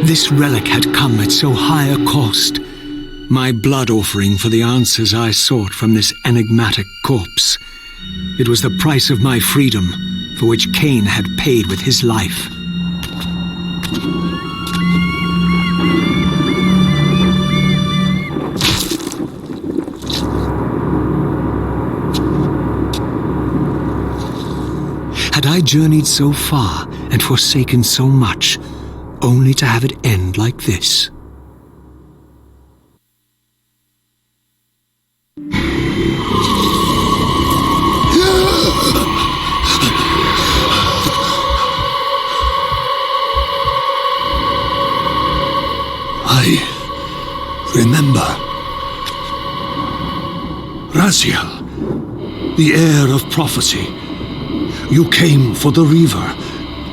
This relic had come at so high a cost. My blood offering for the answers I sought from this enigmatic corpse. It was the price of my freedom, for which Kain had paid with his life. Had I journeyed so far and forsaken so much, only to have it end like this? I remember. Raziel, the heir of prophecy. You came for the Reaver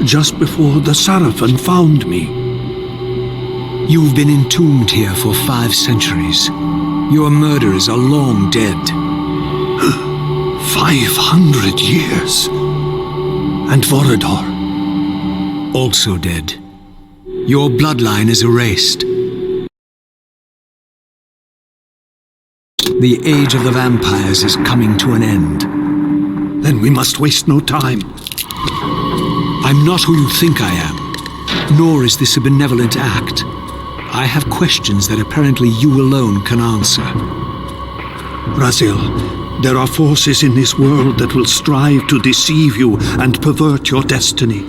just before the Seraphim found me. You've been entombed here for 5 centuries. Your murderers are long dead. 500 years. And Vorador? Also dead. Your bloodline is erased. The age of the vampires is coming to an end. Then we must waste no time. I'm not who you think I am, nor is this a benevolent act. I have questions that apparently you alone can answer. Raziel, there are forces in this world that will strive to deceive you and pervert your destiny.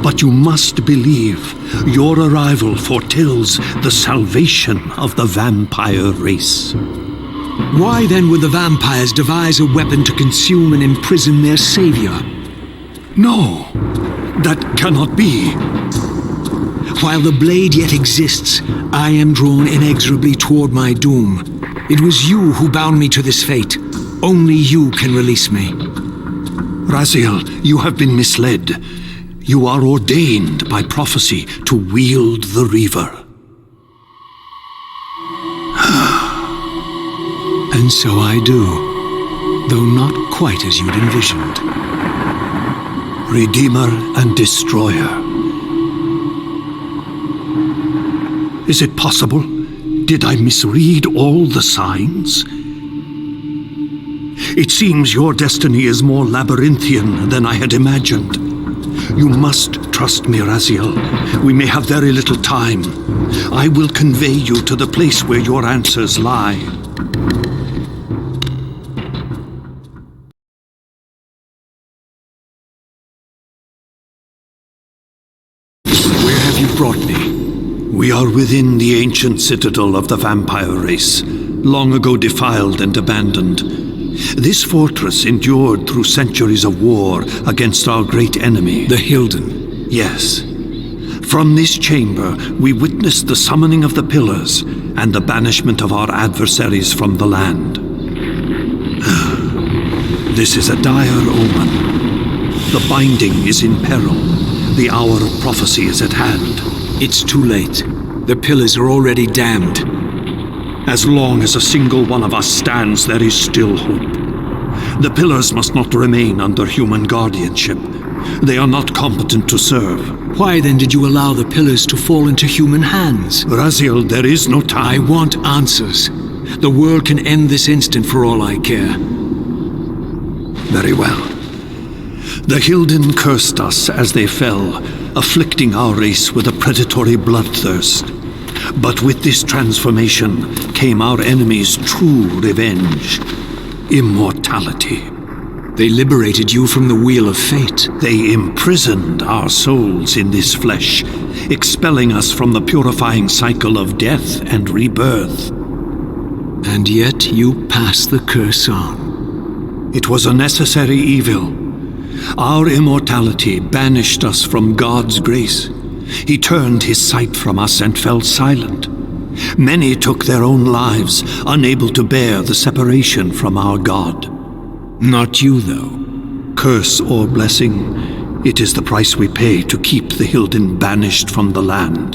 But you must believe your arrival foretells the salvation of the vampire race. Why then would the vampires devise a weapon to consume and imprison their savior? No, that cannot be. While the blade yet exists, I am drawn inexorably toward my doom. It was you who bound me to this fate. Only you can release me. Raziel, you have been misled. You are ordained by prophecy to wield the Reaver. And so I do, though not quite as you'd envisioned. Redeemer and Destroyer. Is it possible? Did I misread all the signs? It seems your destiny is more labyrinthian than I had imagined. You must trust me, Raziel. We may have very little time. I will convey you to the place where your answers lie. Where have you brought me? We are within the ancient citadel of the vampire race, long ago defiled and abandoned. This fortress endured through centuries of war against our great enemy, The Hilden. Yes. From this chamber, we witnessed the summoning of the pillars and the banishment of our adversaries from the land. This is a dire omen. The binding is in peril. The hour of prophecy is at hand. It's too late. The pillars are already damned. As long as a single one of us stands, there is still hope. The pillars must not remain under human guardianship. They are not competent to serve. Why then did you allow the pillars to fall into human hands? Raziel, there is no time. I want answers. The world can end this instant for all I care. Very well. The Hilden cursed us as they fell, afflicting our race with a predatory bloodthirst. But with this transformation came our enemy's true revenge: immortality. They liberated you from the wheel of fate. They imprisoned our souls in this flesh, expelling us from the purifying cycle of death and rebirth. And yet you pass the curse on. It was a necessary evil. Our immortality banished us from God's grace. He turned his sight from us and fell silent. Many took their own lives, unable to bear the separation from our God. Not you, though. Curse or blessing, it is the price we pay to keep the Hilden banished from the land.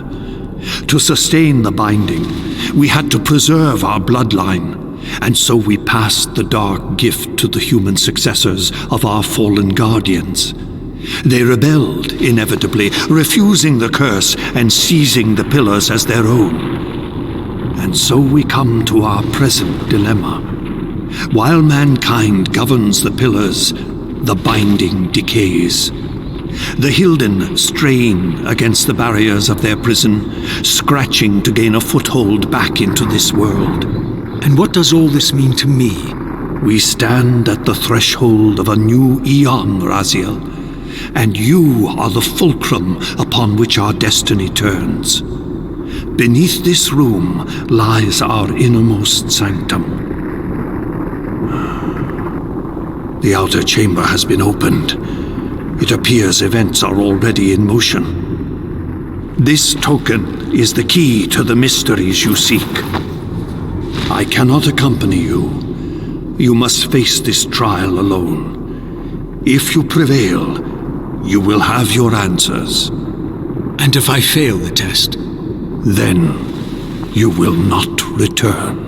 To sustain the binding, we had to preserve our bloodline, and so we passed the dark gift to the human successors of our fallen guardians. They rebelled, inevitably, refusing the curse and seizing the pillars as their own. And so we come to our present dilemma. While mankind governs the pillars, the binding decays. The Hilden strain against the barriers of their prison, scratching to gain a foothold back into this world. And what does all this mean to me? We stand at the threshold of a new eon, Raziel, and you are the fulcrum upon which our destiny turns. Beneath this room lies our innermost sanctum. The outer chamber has been opened. It appears events are already in motion. This token is the key to the mysteries you seek. I cannot accompany you. You must face this trial alone. If you prevail, you will have your answers. And if I fail the test? Then you will not return.